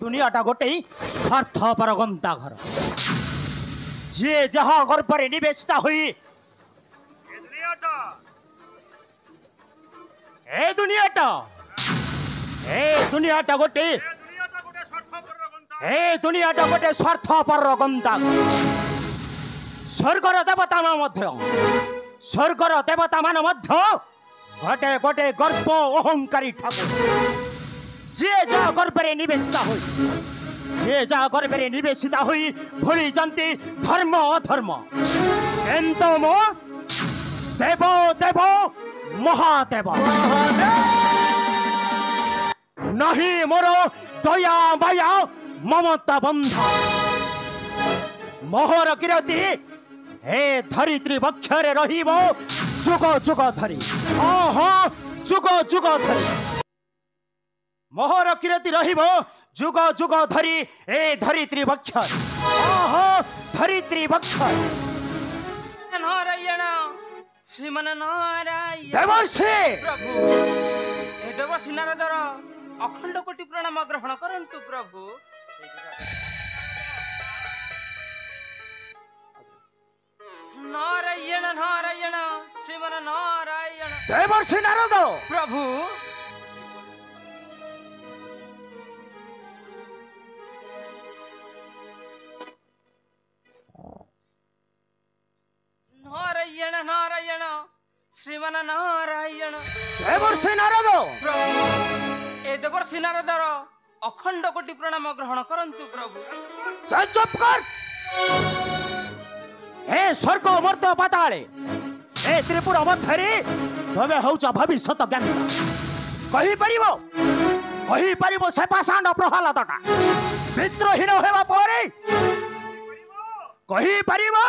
दुनियाटा गोटे स्वार्थपर गंता घर जी जहाँ घर पर निवेशित हुई ए दुनियाटा गोटे स्वार्थपर गंता स्वर्गर देवता स्वर्गर देवता मान गोटे गोटे गर्भ अहंकारी ठाकुर जी जहाँ गर्भ निवेशित हुई जे जहाँ गर्भ निवेशित हुई भूली जाती धर्म अधर्म किंतु मो देव देव महादेव नहीं मोर दया माया ममता बंधा मोहर किरती हे धरित्री वक्षरे रहिबो जुग जुग धरी जुग जुग धरी मोहर किरती रहिबो जुग जुग धरी ए धरित्री वक्षर धरित्री वक्षर नारायण श्रीमन नारायण देवर्षि प्रभु ए देवर्षि नारदर अखंड कोटि प्रणाम ग्रहण करंतु प्रभु नारायण नारायण श्रीमन नारायण देवर्षि नारद प्रभु नारायण नारायण श्रीमन नारायण देवर्षि नारद प्रभु ए देवर्षि नारदर अखंड कोटि प्रणाम ग्रहण करंतु प्रभु चुप कर हे स्वर्ग मर्त पाताले हे त्रिपुर मध्यरे तबे होउछ भविष्यत ज्ञान कहि परिबो से पाषाण प्रहलादटा विद्रोहीन हेबा परे कहि परिबो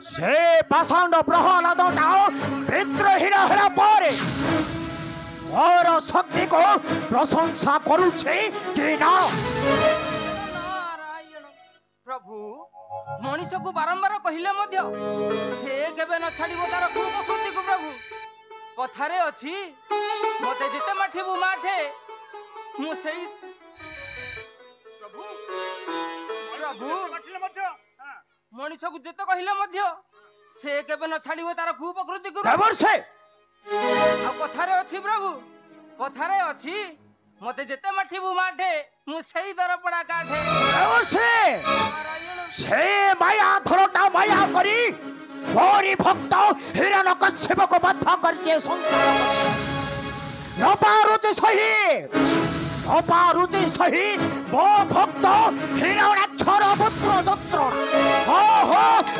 से पाषाण प्रहलादटा विद्रोहीन हेबा परे और शक्ति को प्रशंसा करूछे कि ना नारायण प्रभु मनीष को बारंबार कहले मध्य से केबे न छाड़िबो तार कुप्रकृति को प्रभु कथारे अछि मते जेते माठिबु माठे मु सेई प्रभु प्रभु मनीष को जेते कहले मध्य से केबे न छाड़िबो तार कुप्रकृति को देवर्षि आ कथारे अछि प्रभु कथारे अछि मते जेते माठिबु माठे मु सेई दर पड़ा काठे देवर्षि नारायण से माया धरटा माया करी मोरी भक्त हिरण्यकश्यप को बद्ध करके संसार न पारुचे सही मो भक्त हिरण्याक्षर पुत्र जत्रणा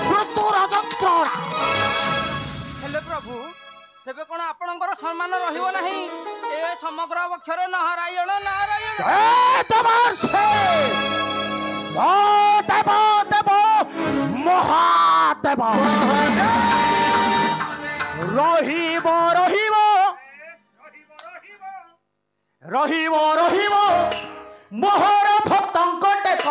मृत्युर जत्रणा हेले प्रभु तेबे कोन आपणकर सम्मान रहिबो नाही ए समग्र अक्षरे नारायण नारायण देव देव महादेव रहिब रहिब रहिब रहिब मोहर भक्तंक टेक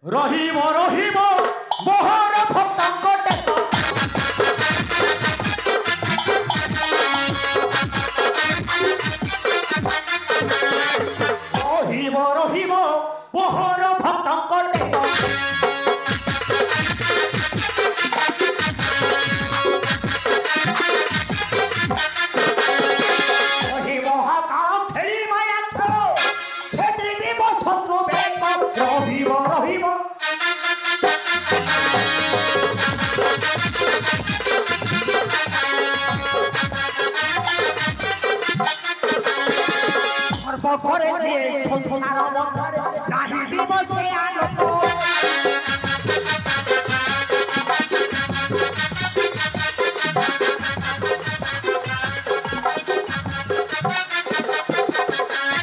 रहिब रहिब मोहर भक्तंक टेक रहिब रहिब मोहर भक्तंक टेक रहिब हाकाळ खेळी माया खेळ छेदिबी शत्रु बेक रहिब रहिब করে যে সংসার মধ্যে নাহি দিবসে আলোক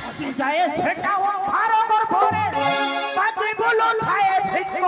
আজি যায় সেটা ভার গর্ভরে বাজি বলো থায়ে ভিক্ষ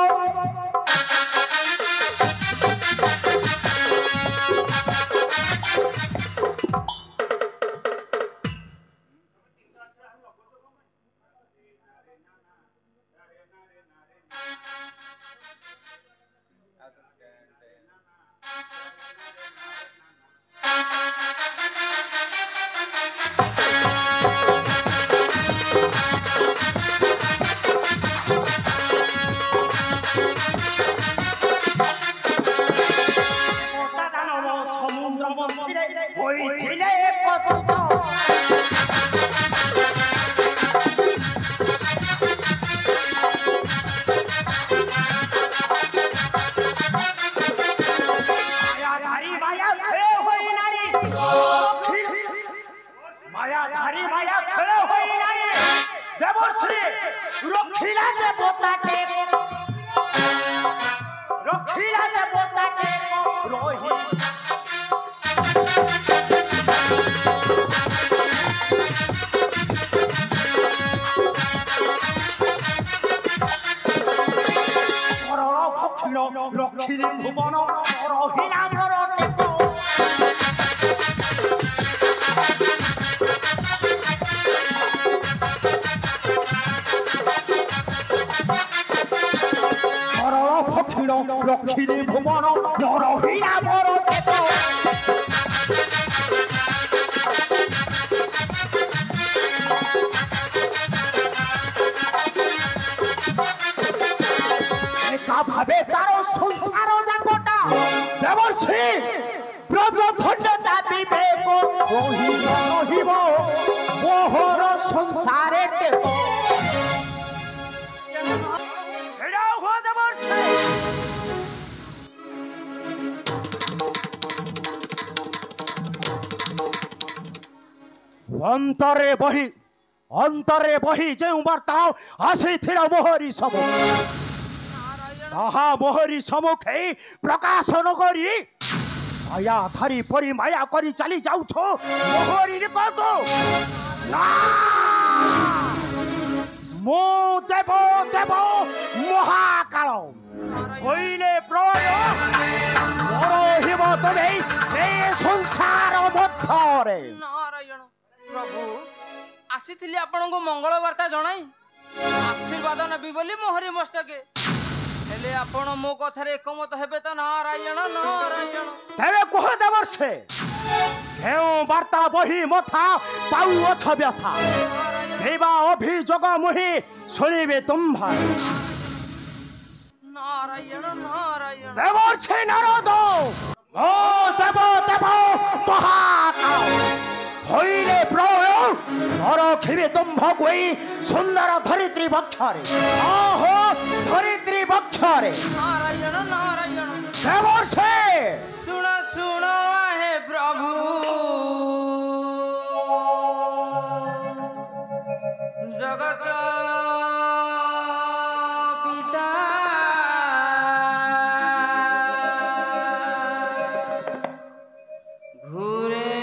দেবশ্রী রক্ষিলা দেবতাকে রহি রক্ষিণী ভুবন রহিলা মর রক্ষিণী ভুবন রহিলা মর ভাবে তার সংসার যাকটা দেবশ্রী ব্রজ ধন্যতা বিবেক রহিব মোহর সংসারে ছেড়া হো দেবশ্রী অন্তরে বহি যে বার্তা আসিছিল মোহরি সব তাহা মোহরি সম্মুখে প্রকাশন করি মায়া ধারি পরি মায়া করি চালি যাউছ মোহরি কত মো দেব দেব মহাকাল কইলে প্রয় মরহিব তবে এ সংসার মধ্যরে নারায়ণ প্রভু আসিଥିଲି ଆପଣଙ୍କୁ ମଙ୍ଗଳ ବାର୍ତ୍ତା ଜଣାଇ ଆଶୀର୍ବାଦ ନେବି ବୋଲି ମୋହରି ମସ୍ତକେ ହେଲେ ଆପଣ ମୋ କଥାରେ ଏକମତ ହେବେ ତ ନାରାୟଣ ନାରାୟଣ ତେବେ କୁହ ଦେବର୍ଷେ କେଉଁ ବାର୍ତ୍ତା ବହି ମଥା ପାଉଅଛ ବ୍ୟଥା ଦେବା ଅଭିଯୋଗ ମୁହିଁ ଶୁଣିବେ ତୁମ୍ଭା ନାରାୟଣ ନାରାୟଣ ଦେବର୍ଷେ ନାରଦ ଓ ଦେବ ଦେବ ମହାକାଳ হইলে প্রয় রখিবে তুম্ভকে সুন্দর ধরিত্রী বক্ষরে ওহো ধরিত্রী বক্ষরে নারায়ণ নারায়ণ দেবর্ষে শুণ শুণ হে প্রভু জগত পিতা ঘুরে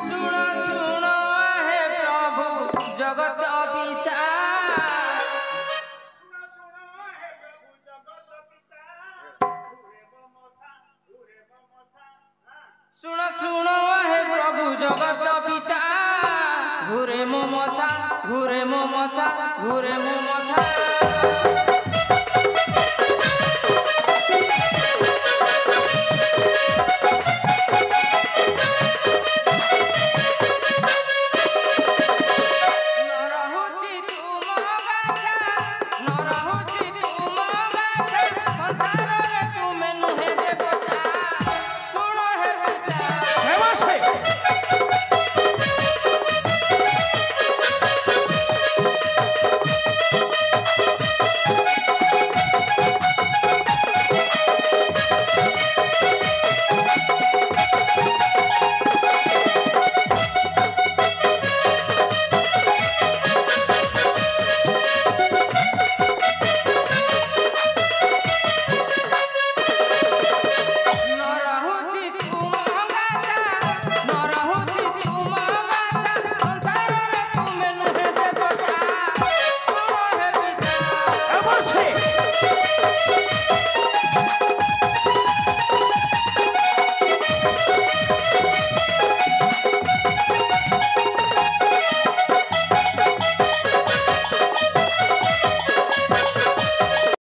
শুণ শুণ হে প্রভু জগত পিতা শুণ শুণ হে প্রভু জগত পিতা ঘুরে মো মথা ঘুরে মো মথা ঘুরে মো মথা